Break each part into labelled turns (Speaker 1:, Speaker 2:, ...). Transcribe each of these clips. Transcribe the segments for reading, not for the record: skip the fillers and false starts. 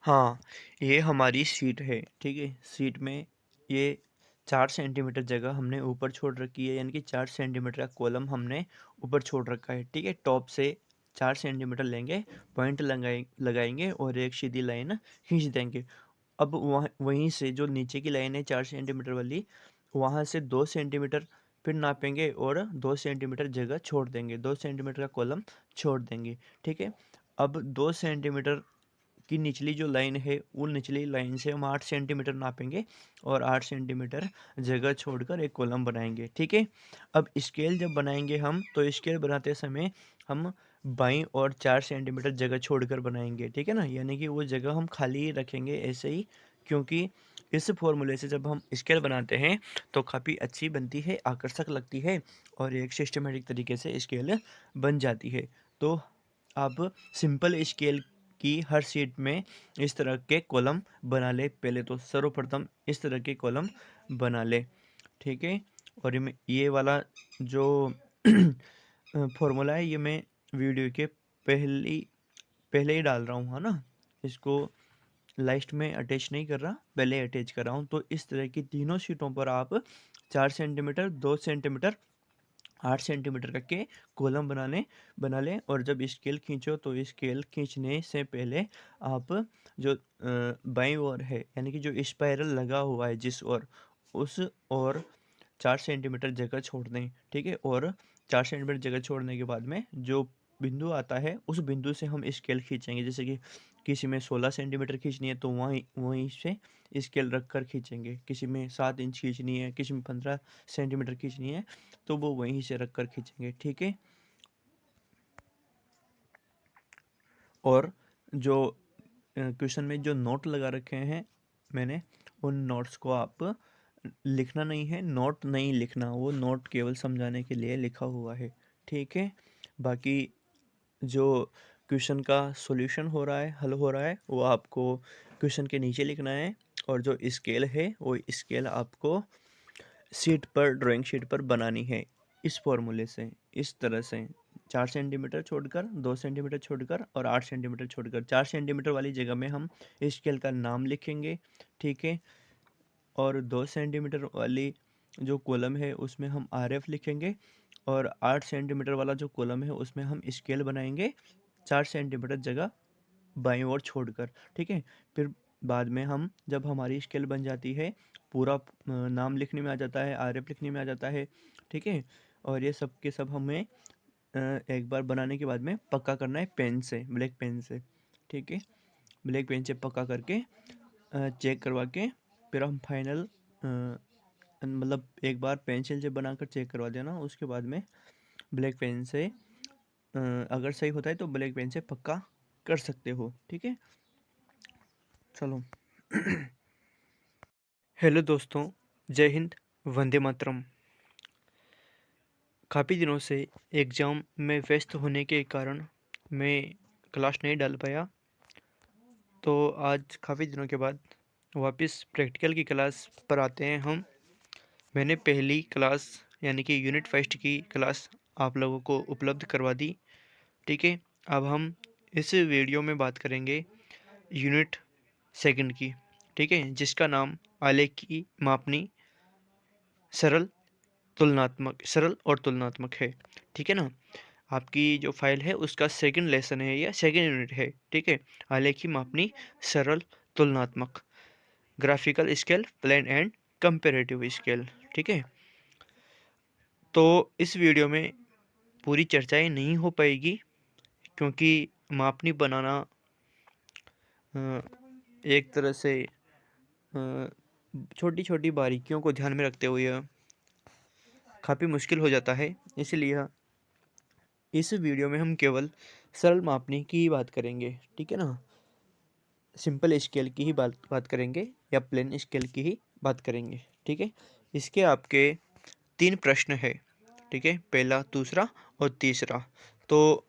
Speaker 1: हाँ, ये हमारी सीट है, ठीक है? सीट में ये 4 सेंटीमीटर जगह हमने ऊपर छोड़ रखी है, यानी कि 4 सेंटीमीटर का कॉलम हमने ऊपर छोड़ रखा है, ठीक है? टॉप से 4 सेंटीमीटर लेंगे, पॉइंट लगाएँगे और एक सीधी लाइन खींच देंगे। अब वहाँ वहीं से जो नीचे की लाइन है 4 सेंटीमीटर वाली, वहाँ से 2 सेंटीमीटर फिर नापेंगे और 2 सेंटीमीटर जगह छोड़ देंगे, 2 सेंटीमीटर का कॉलम छोड़ देंगे, ठीक है? अब 2 सेंटीमीटर की निचली जो लाइन है, वो निचली लाइन से हम 8 सेंटीमीटर नापेंगे और 8 सेंटीमीटर जगह छोड़कर एक कॉलम बनाएंगे, ठीक है? अब स्केल जब बनाएंगे हम, तो स्केल बनाते समय हम बाईं और 4 सेंटीमीटर जगह छोड़कर बनाएंगे, ठीक है ना? यानी कि वो जगह हम खाली ही रखेंगे ऐसे ही, क्योंकि इस फॉर्मूले से जब हम स्केल बनाते हैं तो काफ़ी अच्छी बनती है, आकर्षक लगती है और एक सिस्टमेटिक तरीके से स्केल बन जाती है। तो आप सिंपल स्केल की हर शीट में इस तरह के कॉलम बना ले। पहले तो सर्वप्रथम इस तरह के कॉलम बना ले, ठीक है? और ये वाला जो फॉर्मूला है, ये मैं वीडियो के पहली पहले ही डाल रहा हूँ, है ना? इसको लास्ट में अटैच नहीं कर रहा, पहले अटैच कर रहा हूँ। तो इस तरह की तीनों शीटों पर आप 4 सेंटीमीटर, 2 सेंटीमीटर, 8 सेंटीमीटर का के कॉलम बना लें और जब स्केल खींचो तो स्केल खींचने से पहले आप जो बाईं ओर है, यानी कि जो स्पाइरल लगा हुआ है जिस ओर, उस ओर 4 सेंटीमीटर जगह छोड़ दें, ठीक है? और 4 सेंटीमीटर जगह छोड़ने के बाद में जो बिंदु आता है, उस बिंदु से हम स्केल खींचेंगे। जैसे कि किसी में 16 सेंटीमीटर खींचनी है तो वहीं वहीं से स्केल रख कर खींचेंगे। किसी में 7 इंच खींचनी है, किसी में 15 सेंटीमीटर खींचनी है, तो वो वहीं से रख कर खींचेंगे, ठीक है? और जो क्वेश्चन में जो नोट लगा रखे हैं मैंने, उन नोट्स को आप लिखना नहीं है, नोट नहीं लिखना, वो नोट केवल समझाने के लिए लिखा हुआ है, ठीक है? बाकी जो क्वेश्चन का सॉल्यूशन हो रहा है, हल हो रहा है, वो आपको क्वेश्चन के नीचे लिखना है और जो स्केल है, वो स्केल आपको शीट पर, ड्राइंग शीट पर बनानी है इस फॉर्मूले से, इस तरह से 4 सेंटीमीटर छोड़कर, 2 सेंटीमीटर छोड़कर और 8 सेंटीमीटर छोड़कर। 4 सेंटीमीटर वाली जगह में हम स्केल का नाम लिखेंगे, ठीक है? और 2 सेंटीमीटर वाली जो कॉलम है उसमें हम आरएफ लिखेंगे और 8 सेंटीमीटर वाला जो कॉलम है उसमें हम स्केल बनाएंगे 4 सेंटीमीटर जगह बाईं ओर छोड़कर, ठीक है? फिर बाद में हम, जब हमारी स्केल बन जाती है, पूरा नाम लिखने में आ जाता है, आरएफ लिखने में आ जाता है, ठीक है? और ये सब के सब हमें एक बार बनाने के बाद में पक्का करना है पेन से, ब्लैक पेन से, ठीक है? ब्लैक पेन से पक्का करके चेक करवा के फिर हम फाइनल मतलब एक बार पेंसिल से बनाकर चेक करवा देना, उसके बाद में ब्लैक पेन से अगर सही होता है तो ब्लैक पेन से पक्का कर सकते हो, ठीक है? चलो। हेलो दोस्तों, जय हिंद, वंदे मातरम। काफ़ी दिनों से एग्ज़ाम में व्यस्त होने के कारण मैं क्लास नहीं डाल पाया, तो आज काफ़ी दिनों के बाद वापस प्रैक्टिकल की क्लास पर आते हैं हम। मैंने पहली क्लास यानी कि यूनिट फर्स्ट की क्लास आप लोगों को उपलब्ध करवा दी, ठीक है? अब हम इस वीडियो में बात करेंगे यूनिट सेकंड की, ठीक है? जिसका नाम आलेख की मापनी सरल और तुलनात्मक है, ठीक है ना? आपकी जो फाइल है उसका सेकंड लेसन है या सेकंड यूनिट है, ठीक है? आलेखी मापनी सरल तुलनात्मक, graphical scale, plain and comparative scale, ठीक है? तो इस वीडियो में पूरी चर्चाएं नहीं हो पाएगी, क्योंकि मापनी बनाना एक तरह से छोटी छोटी बारीकियों को ध्यान में रखते हुए काफ़ी मुश्किल हो जाता है। इसलिए इस वीडियो में हम केवल सरल मापनी की ही बात करेंगे, ठीक है ना? सिंपल स्केल की ही बात करेंगे या प्लेन स्केल की ही बात करेंगे, ठीक है? इसके आपके 3 प्रश्न है, ठीक है? पहला, दूसरा और तीसरा। तो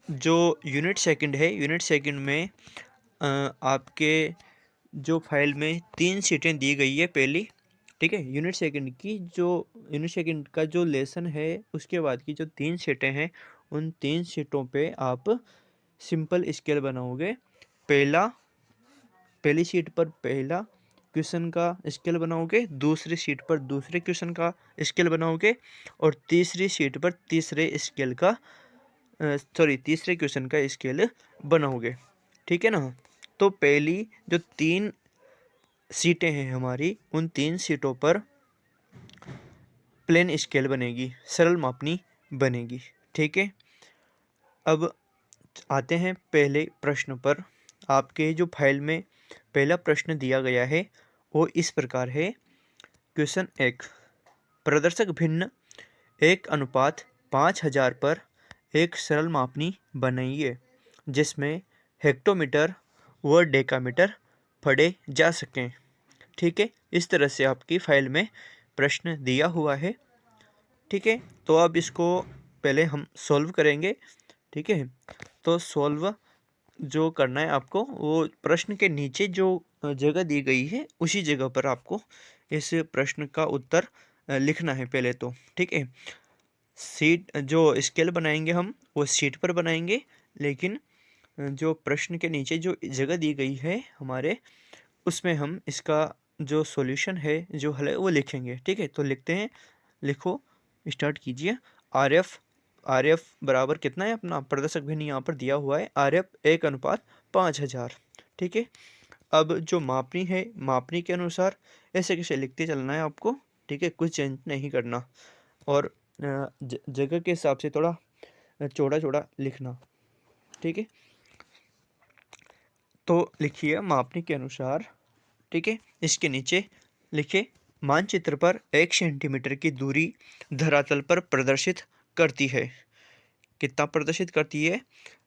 Speaker 1: जो यूनिट सेकंड है, यूनिट सेकंड में आपके जो फाइल में 3 शीटें दी गई है पहली, ठीक है? यूनिट सेकंड का जो लेसन है, उसके बाद की जो 3 शीटें हैं, उन 3 शीटों पे आप सिंपल स्केल बनाओगे। पहला पहली शीट पर पहला क्वेश्चन का स्केल बनाओगे, दूसरी शीट पर दूसरे क्वेश्चन का स्केल बनाओगे और तीसरी शीट पर तीसरे क्वेश्चन का स्केल बनाओगे। ठीक है ना। तो पहली जो 3 सीटें हैं हमारी, उन 3 सीटों पर प्लेन स्केल बनेगी, सरल मापनी बनेगी। ठीक है। अब आते हैं पहले प्रश्न पर। आपके जो फाइल में पहला प्रश्न दिया गया है वो इस प्रकार है। क्वेश्चन 1, प्रदर्शक भिन्न 1:5000 पर एक सरल मापनी बनाइए जिसमें हेक्टोमीटर व डेकामीटर पढ़े जा सकें। ठीक है। इस तरह से आपकी फाइल में प्रश्न दिया हुआ है। ठीक है। तो अब इसको पहले हम सॉल्व करेंगे। ठीक है। तो सॉल्व जो करना है आपको, वो प्रश्न के नीचे जो जगह दी गई है उसी जगह पर आपको इस प्रश्न का उत्तर लिखना है पहले तो। ठीक है। सीट जो स्केल बनाएंगे हम वो सीट पर बनाएंगे, लेकिन जो प्रश्न के नीचे जो जगह दी गई है हमारे, उसमें हम इसका जो सॉल्यूशन है, जो हल है, वो लिखेंगे। ठीक है। तो लिखते हैं, लिखो, स्टार्ट कीजिए। आर एफ बराबर कितना है अपना, प्रदर्शक भिन्न यहाँ पर दिया हुआ है, आर एफ 1:5000। ठीक है। अब जो मापनी है, मापनी के अनुसार ऐसे कैसे लिखते चलना है आपको। ठीक है। कुछ चेंज नहीं करना और जगह के हिसाब से थोड़ा चौड़ा चौड़ा लिखना। ठीक है। तो लिखिए मापनी के अनुसार। ठीक है। इसके नीचे लिखे, मानचित्र पर 1 सेंटीमीटर की दूरी धरातल पर प्रदर्शित करती है। कितना प्रदर्शित करती है?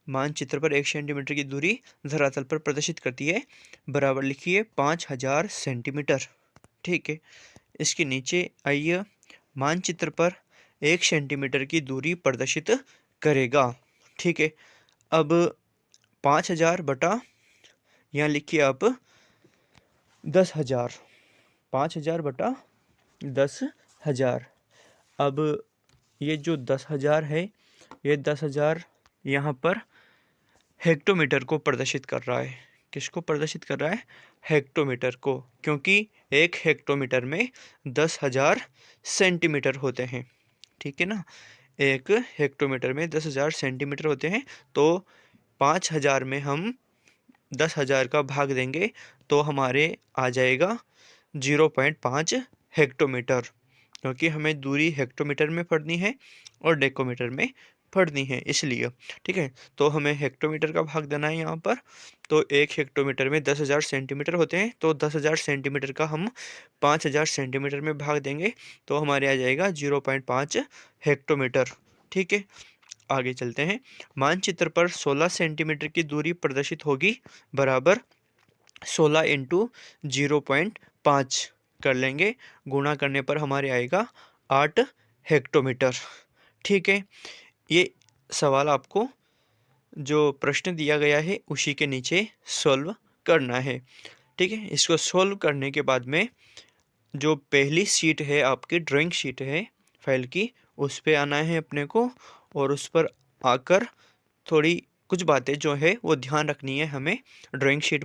Speaker 1: मानचित्र पर 1 सेंटीमीटर की दूरी धरातल पर प्रदर्शित करती है, बराबर लिखिए 5000 सेंटीमीटर। ठीक है। इसके नीचे आइए, मानचित्र पर 1 सेंटीमीटर की दूरी प्रदर्शित करेगा। ठीक है। अब 5000 बटा, यहाँ लिखिए आप 10,000, 5000 बटा 10,000। अब ये जो 10,000 है, ये 10,000 यहाँ पर हेक्टोमीटर को प्रदर्शित कर रहा है। किसको प्रदर्शित कर रहा है? हेक्टोमीटर को, क्योंकि एक हेक्टोमीटर में 10,000 सेंटीमीटर होते हैं। ठीक है ना। एक हेक्टोमीटर में 10,000 सेंटीमीटर होते हैं। तो 5000 में हम 10,000 का भाग देंगे तो हमारे आ जाएगा 0.5 हेक्टोमीटर, क्योंकि हमें दूरी हेक्टोमीटर में पढ़नी है और डेकोमीटर में पढ़नी है, इसलिए। ठीक है। तो हमें हेक्टोमीटर का भाग देना है यहाँ पर। तो एक हेक्टोमीटर में 10,000 सेंटीमीटर होते हैं, तो 10,000 सेंटीमीटर का हम 5,000 सेंटीमीटर में भाग देंगे तो हमारे आ जाएगा 0.5 हेक्टोमीटर। ठीक है। आगे चलते हैं। मानचित्र पर 16 सेंटीमीटर की दूरी प्रदर्शित होगी, बराबर 16 इंटू 0.5 कर लेंगे। गुणा करने पर हमारे आएगा 8 हेक्टोमीटर। ठीक है। ये सवाल आपको जो प्रश्न दिया गया है उसी के नीचे सॉल्व करना है। ठीक है। इसको सॉल्व करने के बाद में जो पहली शीट है, आपकी ड्राइंग शीट है फाइल की, उस पे आना है अपने को, और उस पर आकर थोड़ी कुछ बातें जो है वो ध्यान रखनी है हमें ड्राइंग शीट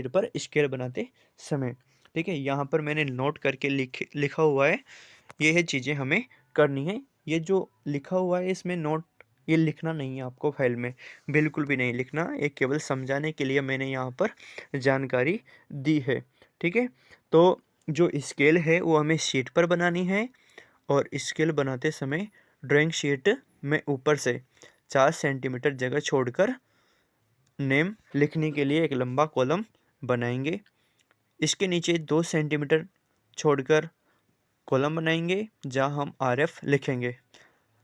Speaker 1: पर स्केल बनाते समय। ठीक है। यहाँ पर मैंने नोट करके लिखा हुआ है, ये है चीज़ें हमें करनी है। ये जो लिखा हुआ है इसमें नोट, ये लिखना नहीं है आपको फाइल में, बिल्कुल भी नहीं लिखना। ये केवल समझाने के लिए मैंने यहाँ पर जानकारी दी है। ठीक है। तो जो स्केल है वो हमें शीट पर बनानी है, और स्केल बनाते समय ड्राइंग शीट में ऊपर से 4 सेंटीमीटर जगह छोड़कर नेम लिखने के लिए एक लंबा कॉलम बनाएंगे। इसके नीचे 2 सेंटीमीटर छोड़कर कॉलम बनाएंगे जहां हम RF लिखेंगे।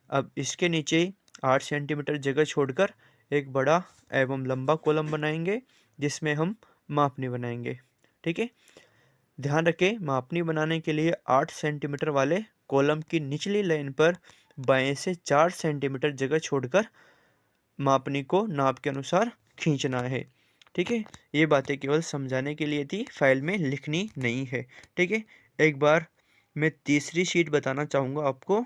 Speaker 1: अब इसके नीचे 8 सेंटीमीटर जगह छोड़कर एक बड़ा एवं लंबा कॉलम बनाएंगे जिसमें हम मापनी बनाएंगे। ठीक है। ध्यान रखें, मापनी बनाने के लिए 8 सेंटीमीटर वाले कॉलम की निचली लाइन पर बाएं से 4 सेंटीमीटर जगह छोड़कर मापनी को नाप के अनुसार खींचना है। ठीक है। ये बातें केवल समझाने के लिए थी, फाइल में लिखनी नहीं है। ठीक है। एक बार मैं तीसरी शीट बताना चाहूँगा आपको,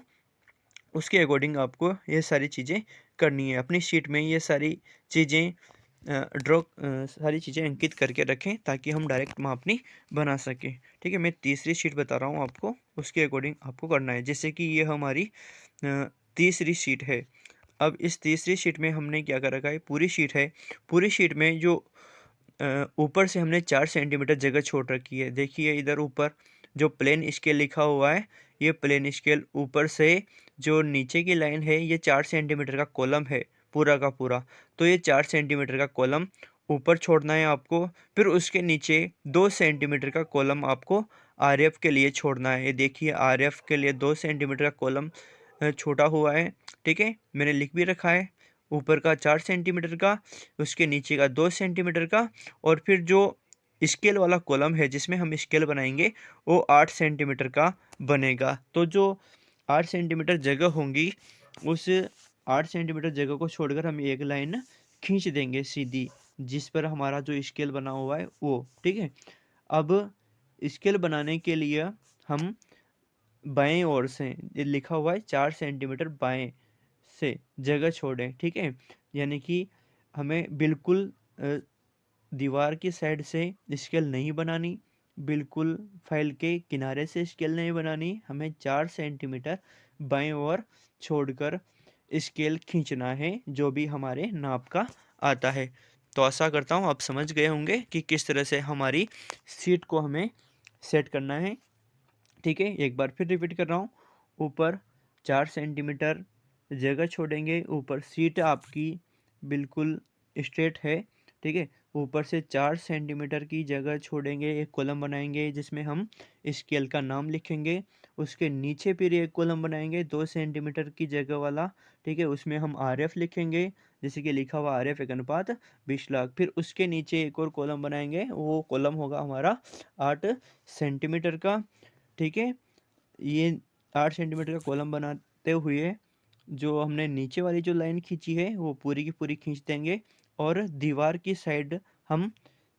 Speaker 1: उसके अकॉर्डिंग आपको ये सारी चीज़ें करनी है। अपनी शीट में ये सारी चीज़ें ड्रॉ सारी चीज़ें अंकित करके रखें ताकि हम डायरेक्ट मापनी बना सकें। ठीक है, मैं तीसरी शीट बता रहा हूँ आपको, उसके अकॉर्डिंग आपको करना है। जैसे कि ये हमारी तीसरी शीट है। अब इस तीसरी शीट में हमने क्या कर रखा है, पूरी शीट है, पूरी शीट में जो ऊपर से हमने 4 सेंटीमीटर जगह छोड़ रखी है। देखिए इधर ऊपर जो प्लेन स्केल लिखा हुआ है, ये प्लेन स्केल ऊपर से जो नीचे की लाइन है, ये 4 सेंटीमीटर का कॉलम है पूरा का पूरा। तो ये 4 सेंटीमीटर का कॉलम ऊपर छोड़ना है आपको। फिर उसके नीचे 2 सेंटीमीटर का कॉलम आपको आरएफ के लिए छोड़ना है। ये देखिए आरएफ के लिए 2 सेंटीमीटर का कॉलम छोटा हुआ है। ठीक है, मैंने लिख भी रखा है। ऊपर का 4 सेंटीमीटर का, उसके नीचे का 2 सेंटीमीटर का, और फिर जो स्केल वाला कॉलम है जिसमें हम स्केल बनाएंगे वो 8 सेंटीमीटर का बनेगा। तो जो 8 सेंटीमीटर जगह होंगी, उस 8 सेंटीमीटर जगह को छोड़कर हम एक लाइन खींच देंगे सीधी, जिस पर हमारा जो स्केल बना हुआ है वो। ठीक है, अब स्केल बनाने के लिए हम बाएं ओर से, ये लिखा हुआ है 4 सेंटीमीटर बाएं से जगह छोड़ें। ठीक है, यानी कि हमें बिल्कुल दीवार की साइड से स्केल नहीं बनानी, बिल्कुल फाइल के किनारे से स्केल नहीं बनानी, हमें 4 सेंटीमीटर बाएं ओर छोड़कर स्केल खींचना है, जो भी हमारे नाप का आता है। तो आशा करता हूँ आप समझ गए होंगे कि किस तरह से हमारी सीट को हमें सेट करना है। ठीक है, एक बार फिर रिपीट कर रहा हूँ। ऊपर 4 सेंटीमीटर जगह छोड़ेंगे, ऊपर सीट आपकी बिल्कुल स्ट्रेट है। ठीक है, ऊपर से 4 सेंटीमीटर की जगह छोड़ेंगे, एक कॉलम बनाएंगे जिसमें हम स्केल का नाम लिखेंगे। उसके नीचे फिर एक कॉलम बनाएंगे 2 सेंटीमीटर की जगह वाला। ठीक है, उसमें हम आरएफ लिखेंगे, जैसे कि लिखा हुआ आरएफ एक अनुपात 20 लाख। फिर उसके नीचे एक और कॉलम बनाएंगे, वो कॉलम होगा हमारा 8 सेंटीमीटर का। ठीक है, ये 8 सेंटीमीटर का कॉलम बनाते हुए जो हमने नीचे वाली जो लाइन खींची है वो पूरी की पूरी खींच देंगे, और दीवार की साइड हम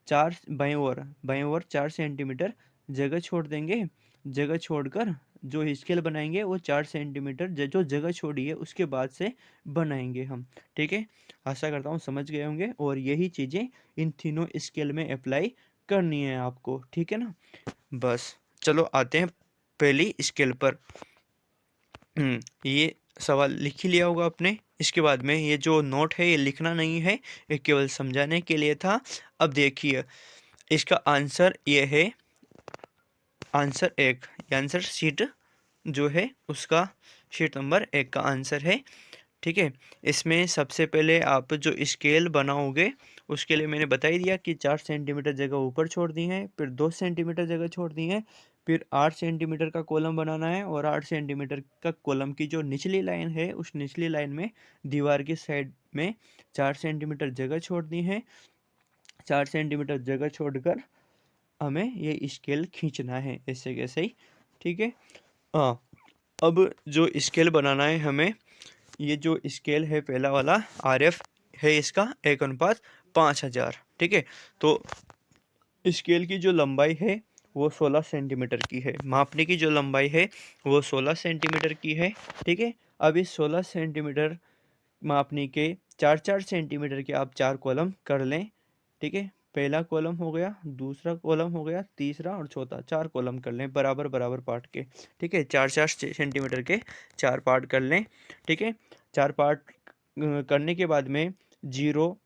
Speaker 1: 4 बाएं ओर 4 सेंटीमीटर जगह छोड़ देंगे। जगह छोड़कर जो स्केल बनाएंगे वो 4 सेंटीमीटर जो जगह छोड़ी है उसके बाद से बनाएंगे हम। ठीक है, आशा करता हूँ समझ गए होंगे, और यही चीज़ें इन तीनों स्केल में अप्लाई करनी है आपको। ठीक है ना, बस चलो आते हैं पहली स्केल पर। ये सवाल लिख ही लिया होगा आपने। इसके बाद में ये जो नोट है ये लिखना नहीं है, ये केवल समझाने के लिए था। अब देखिए इसका आंसर ये है, आंसर 1, आंसर शीट जो है उसका शीट नंबर 1 का आंसर है। ठीक है, इसमें सबसे पहले आप जो स्केल बनाओगे उसके लिए मैंने बता ही दिया कि 4 सेंटीमीटर जगह ऊपर छोड़ दी है, फिर 2 सेंटीमीटर जगह छोड़ दी है, फिर 8 सेंटीमीटर का कॉलम बनाना है, और 8 सेंटीमीटर का कॉलम की जो निचली लाइन है उस निचली लाइन में दीवार की साइड में 4 सेंटीमीटर जगह छोड़ दी है। 4 सेंटीमीटर जगह छोड़कर हमें ये स्केल खींचना है ऐसे कैसे ही। ठीक है, हाँ, अब जो स्केल बनाना है हमें, ये जो स्केल है पहला वाला आरएफ है, इसका 1:5000। ठीक है, तो स्केल की जो लंबाई है वो 16 सेंटीमीटर की है, मापने की जो लंबाई है वो 16 सेंटीमीटर की है। ठीक है, अब इस 16 सेंटीमीटर मापने के 4-4 सेंटीमीटर के आप 4 कॉलम कर लें। ठीक है, पहला कॉलम हो गया, दूसरा कॉलम हो गया, तीसरा और चौथा, 4 कॉलम कर लें बराबर बराबर पार्ट के। ठीक है, 4-4 सेंटीमीटर के 4 पार्ट कर लें। ठीक है, 4 पार्ट करने के बाद में 0,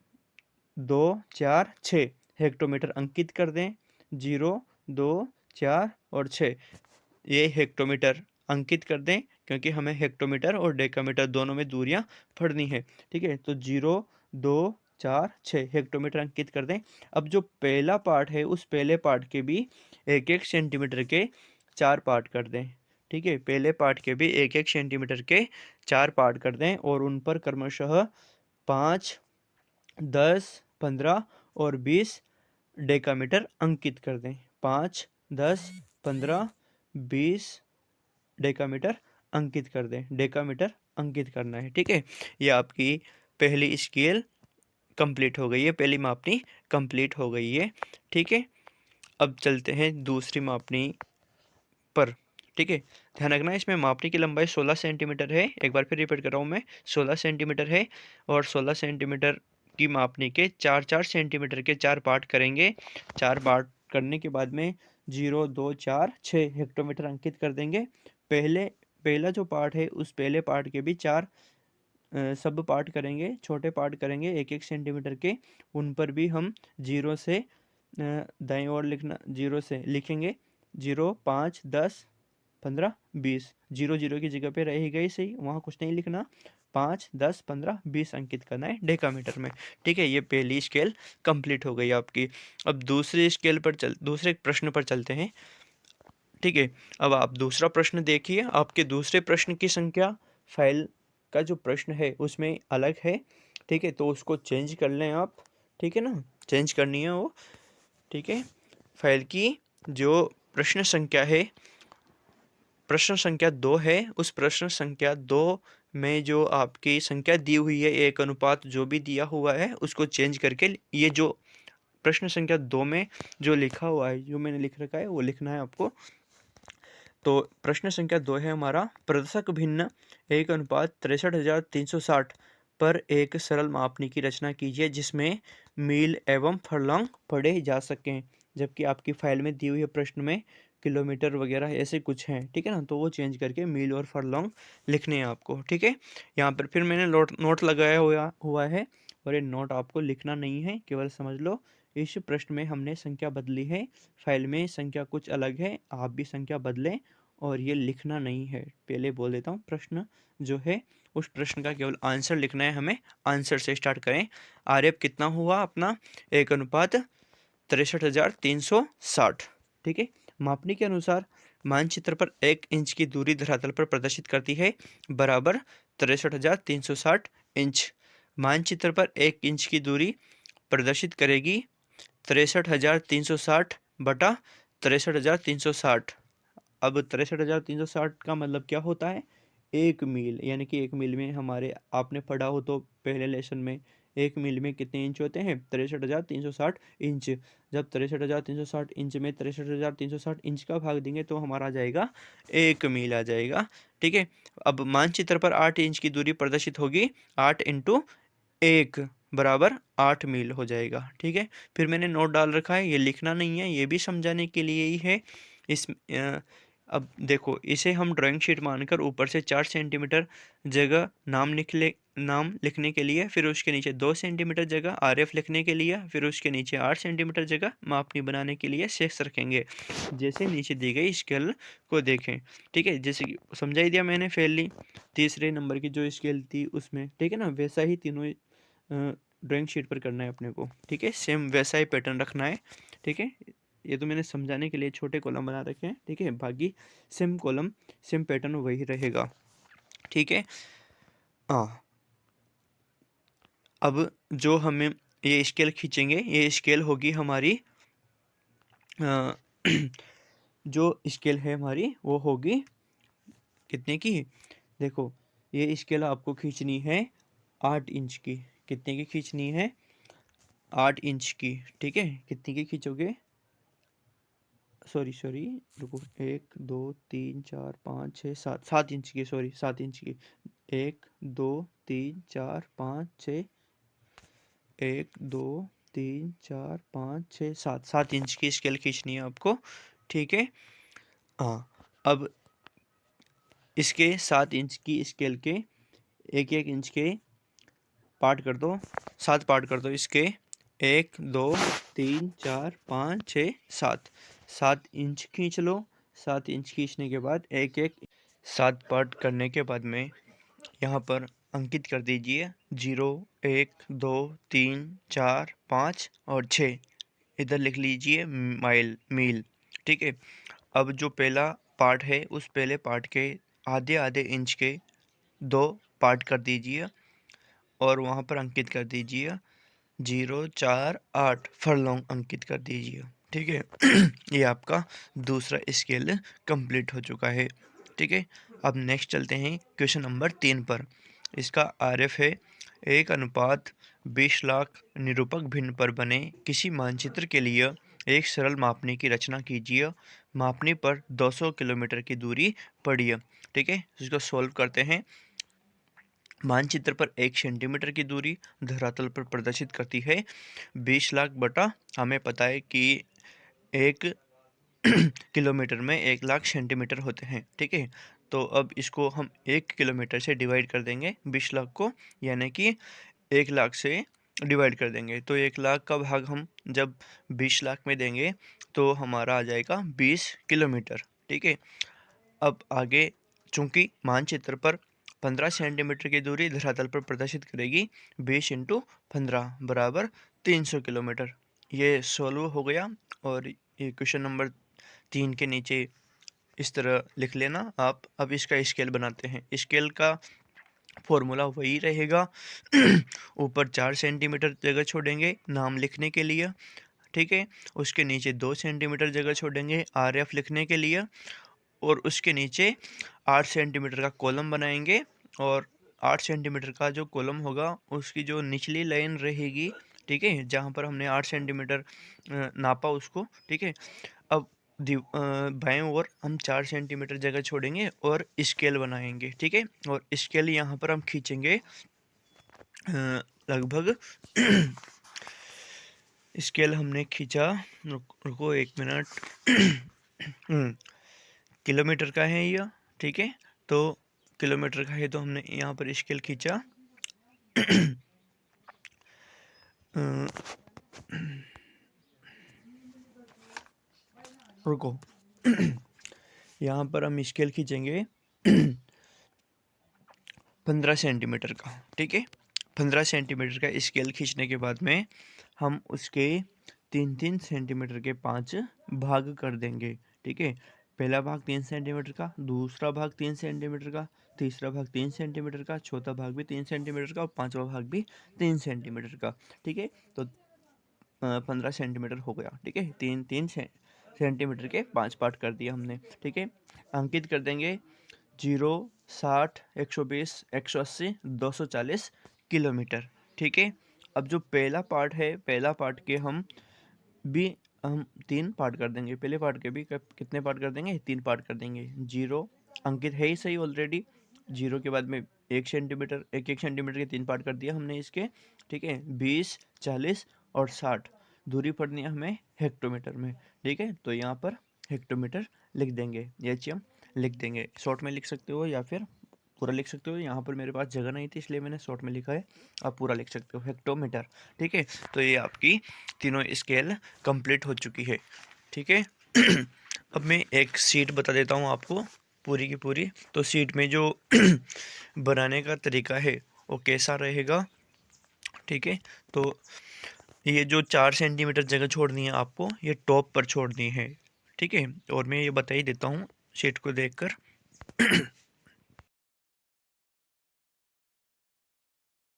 Speaker 1: 2, 4, 6 हेक्टोमीटर अंकित कर दें। 0, 2, 4 और 6 ये हेक्टोमीटर अंकित कर दें, क्योंकि हमें हेक्टोमीटर और डेकामीटर दोनों में दूरियां पढ़नी है। ठीक है, तो 0, 2, 4, 6 हेक्टोमीटर अंकित कर दें। अब जो पहला पार्ट है उस पहले पार्ट के भी 1-1 सेंटीमीटर के 4 पार्ट कर दें। ठीक है, पहले पार्ट के भी 1-1 सेंटीमीटर के 4 पार्ट कर दें, और उन पर क्रमशः 5, 10, 15 और 20 डेकामीटर अंकित कर दें। 5, 10, 15, 20 डेकामीटर अंकित कर दें। डेकामीटर अंकित करना है। ठीक है, ये आपकी पहली स्केल कंप्लीट हो गई है, पहली मापनी कंप्लीट हो गई है। ठीक है, अब चलते हैं दूसरी मापनी पर। ठीक है, ध्यान रखना इसमें मापनी की लंबाई 16 सेंटीमीटर है। एक बार फिर रिपीट कर रहा हूँ मैं, 16 सेंटीमीटर है, और 16 सेंटीमीटर की मापनी के 4-4 सेंटीमीटर के 4 पार्ट करेंगे। 4 पार्ट करने के बाद में 0, 2, 4, 6 हेक्टोमीटर अंकित कर देंगे। पहला जो पार्ट है उस पहले पार्ट के भी 4 सब पार्ट करेंगे, छोटे पार्ट करेंगे 1-1 सेंटीमीटर के। उन पर भी हम 0 से दाईं ओर जीरो से लिखेंगे। 0, 5, 10, 15, 20। 0 0 की जगह पे रहेगा ही सही, वहाँ कुछ नहीं लिखना। 5, 10, 15, 20 अंकित करना है डेकामीटर में। ठीक है, ये पहली स्केल कंप्लीट हो गई आपकी। अब दूसरे प्रश्न पर चलते हैं। ठीक है, अब आप दूसरा प्रश्न देखिए। आपके दूसरे प्रश्न की संख्या फाइल का जो प्रश्न है उसमें अलग है। ठीक है, तो उसको चेंज कर लें आप। ठीक है ना, चेंज करनी है वो। ठीक है, फाइल की जो प्रश्न संख्या है, प्रश्न संख्या 2 है, उस प्रश्न संख्या 2 में जो आपकी संख्या दी हुई है, एक अनुपात जो भी दिया हुआ है उसको चेंज करके ये जो प्रश्न संख्या 2 में जो लिखा हुआ है, जो मैंने लिख रखा है वो लिखना है आपको। तो प्रश्न संख्या 2 है हमारा, प्रदर्शक भिन्न 1:63,360 पर एक सरल मापनी की रचना कीजिए जिसमें मील एवं फर्लॉन्ग पढ़े जा सकें। जबकि आपकी फाइल में दी हुई है प्रश्न में किलोमीटर वगैरह ऐसे कुछ हैं। ठीक है ना, तो वो चेंज करके मील और फर्लॉन्ग लिखने हैं आपको। ठीक है, यहाँ पर फिर मैंने नोट लगाया हुआ है, और ये नोट आपको लिखना नहीं है, केवल समझ लो इस प्रश्न में हमने संख्या बदली है, फाइल में संख्या कुछ अलग है, आप भी संख्या बदलें और ये लिखना नहीं है। पहले बोल देता हूँ, प्रश्न जो है उस प्रश्न का केवल आंसर लिखना है हमें। आंसर से स्टार्ट करें। आरएफ कितना हुआ अपना, 1:63,360। ठीक है, मापनी के अनुसार मानचित्र पर 1 इंच की दूरी धरातल पर प्रदर्शित करती है, बराबर 63,360 इंच। मानचित्र पर 1 इंच की दूरी प्रदर्शित करेगी 63,360 बटा 63,360। अब 63,360 का मतलब क्या होता है, 1 मील। यानी कि 1 मील में हमारे, आपने पढ़ा हो तो पहले लेसन में, 1 मील में कितने इंच होते हैं, 63,360 इंच। जब 63,360 इंच में 63,360 इंच का भाग देंगे तो हमारा आ जाएगा 1 मील आ जाएगा। ठीक है, अब मानचित्र पर 8 इंच की दूरी प्रदर्शित होगी, 8 इंटू 1 बराबर 8 मील हो जाएगा। ठीक है, फिर मैंने नोट डाल रखा है, ये लिखना नहीं है, ये भी समझाने के लिए ही है। अब देखो, इसे हम ड्राइंग शीट मानकर ऊपर से 4 सेंटीमीटर जगह नाम लिखने के लिए, फिर उसके नीचे 2 सेंटीमीटर जगह आरएफ लिखने के लिए, फिर उसके नीचे 8 सेंटीमीटर जगह मापनी बनाने के लिए शेष रखेंगे, जैसे नीचे दी गई स्केल को देखें। ठीक है, जैसे कि समझाई दिया मैंने पहली तीसरे नंबर की जो स्केल थी उसमें। ठीक है ना, वैसा ही तीनों ड्राइंग शीट पर करना है अपने को। ठीक है, सेम वैसा ही पैटर्न रखना है। ठीक है, ये तो मैंने समझाने के लिए छोटे कॉलम बना रखे हैं। ठीक है, बाकी सेम कॉलम सेम पैटर्न वही रहेगा। ठीक है, हाँ। अब जो हमें ये स्केल खींचेंगे, ये स्केल होगी हमारी जो स्केल है हमारी वो होगी कितने की, देखो ये स्केल आपको खींचनी है 8 इंच की। कितने की खींचनी है, 8 इंच की। ठीक है, कितनी की खींचोगे, सॉरी रुको, 1, 2, 3, 4, 5, 6, 7, 7 इंच की, सॉरी 7 इंच की। 1, 2, 3, 4, 5, 6, 1, 2, 3, 4, 5, 6, 7, 7 इंच की स्केल खींचनी है आपको। ठीक है, हाँ। अब इसके 7 इंच की स्केल के 1-1 इंच के पार्ट कर दो, 7 पार्ट कर दो इसके। 1, 2, 3, 4, 5, 6, 7, 7 इंच खींच लो। 7 इंच खींचने के बाद 1-1 7 पार्ट करने के बाद में यहाँ पर अंकित कर दीजिए 0, 1, 2, 3, 4, 5 और 6। इधर लिख लीजिए मील। ठीक है, अब जो पहला पार्ट है उस पहले पार्ट के आधे आधे इंच के 2 पार्ट कर दीजिए और वहाँ पर अंकित कर दीजिए 0, 4, 8 फरलॉन्ग अंकित कर दीजिए। ठीक है, ये आपका दूसरा स्केल कंप्लीट हो चुका है। ठीक है, अब नेक्स्ट चलते हैं क्वेश्चन नंबर 3 पर। इसका आरएफ है 1:20 लाख निरूपक भिन्न पर बने किसी मानचित्र के लिए एक सरल मापनी की रचना कीजिए। मापनी पर 200 किलोमीटर की दूरी पढ़िए। ठीक है, इसको सॉल्व करते हैं। मानचित्र पर 1 सेंटीमीटर की दूरी धरातल पर प्रदर्शित करती है 20 लाख बटा, हमें पता है कि 1 किलोमीटर में 1 लाख सेंटीमीटर होते हैं, ठीक है। तो अब इसको हम 1 किलोमीटर से डिवाइड कर देंगे 20 लाख को, यानी कि 1 लाख से डिवाइड कर देंगे। तो 1 लाख का भाग हम जब 20 लाख में देंगे तो हमारा आ जाएगा 20 किलोमीटर, ठीक है। अब आगे, चूंकि मानचित्र पर 15 सेंटीमीटर की दूरी धरातल पर प्रदर्शित करेगी 20 इंटू 15 बराबर 300 किलोमीटर। ये सॉल्व हो गया। और ये क्वेश्चन नंबर 3 के नीचे इस तरह लिख लेना आप। अब इसका स्केल बनाते हैं। स्केल का फॉर्मूला वही रहेगा ऊपर 4 सेंटीमीटर जगह छोड़ेंगे नाम लिखने के लिए, ठीक है। उसके नीचे 2 सेंटीमीटर जगह छोड़ेंगे RF लिखने के लिए, और उसके नीचे 8 सेंटीमीटर का कॉलम बनाएंगे। और 8 सेंटीमीटर का जो कॉलम होगा उसकी जो निचली लाइन रहेगी, ठीक है, जहाँ पर हमने 8 सेंटीमीटर नापा उसको, ठीक है। अब बाएं ओर हम 4 सेंटीमीटर जगह छोड़ेंगे और स्केल बनाएंगे, ठीक है। और स्केल यहाँ पर हम खींचेंगे लगभग स्केल हमने खींचा, रुको 1 मिनट किलोमीटर का है यह, ठीक है। तो किलोमीटर का है तो हमने यहाँ पर स्केल खींचा रुको यहाँ पर हम स्केल खींचेंगे 15 सेंटीमीटर का, ठीक है। 15 सेंटीमीटर का स्केल खींचने के बाद में हम उसके 3-3 सेंटीमीटर के 5 भाग कर देंगे, ठीक है। पहला भाग 3 सेंटीमीटर का, दूसरा भाग 3 सेंटीमीटर का, तीसरा भाग 3 सेंटीमीटर का, चौथा भाग भी 3 सेंटीमीटर का और पांचवा भाग भी 3 सेंटीमीटर का, ठीक है। तो 15 सेंटीमीटर हो गया, ठीक है। 3-3 सेंटीमीटर के 5 पार्ट कर दिया हमने, ठीक है। अंकित कर देंगे 0, 60, 120, 180, 240 किलोमीटर, ठीक है। अब जो पहला पार्ट है, पहला पार्ट के हम 3 पार्ट कर देंगे। पहले पार्ट के भी कितने पार्ट कर देंगे? 3 पार्ट कर देंगे। 0 अंकित है ही सही ऑलरेडी। 0 के बाद में 1 सेंटीमीटर, 1-1 सेंटीमीटर के 3 पार्ट कर दिया हमने इसके, ठीक है। 20, 40 और 60 दूरी पड़नी है हमें हेक्टोमीटर में, ठीक है। तो यहाँ पर हेक्टोमीटर लिख देंगे, HM लिख देंगे। शॉर्ट में लिख सकते हो या फिर पूरा लिख सकते हो। यहाँ पर मेरे पास जगह नहीं थी इसलिए मैंने शॉर्ट में लिखा है, आप पूरा लिख सकते हो, हेक्टोमीटर, ठीक है। तो ये आपकी तीनों स्केल कंप्लीट हो चुकी है, ठीक है। अब मैं एक सीट बता देता हूँ आपको पूरी की पूरी। तो सीट में जो बनाने का तरीका है वो कैसा रहेगा, ठीक है। तो ये जो 4 सेंटीमीटर जगह छोड़नी है आपको, ये टॉप पर छोड़नी है, ठीक है। और मैं ये बता ही देता हूँ शीट को देखकर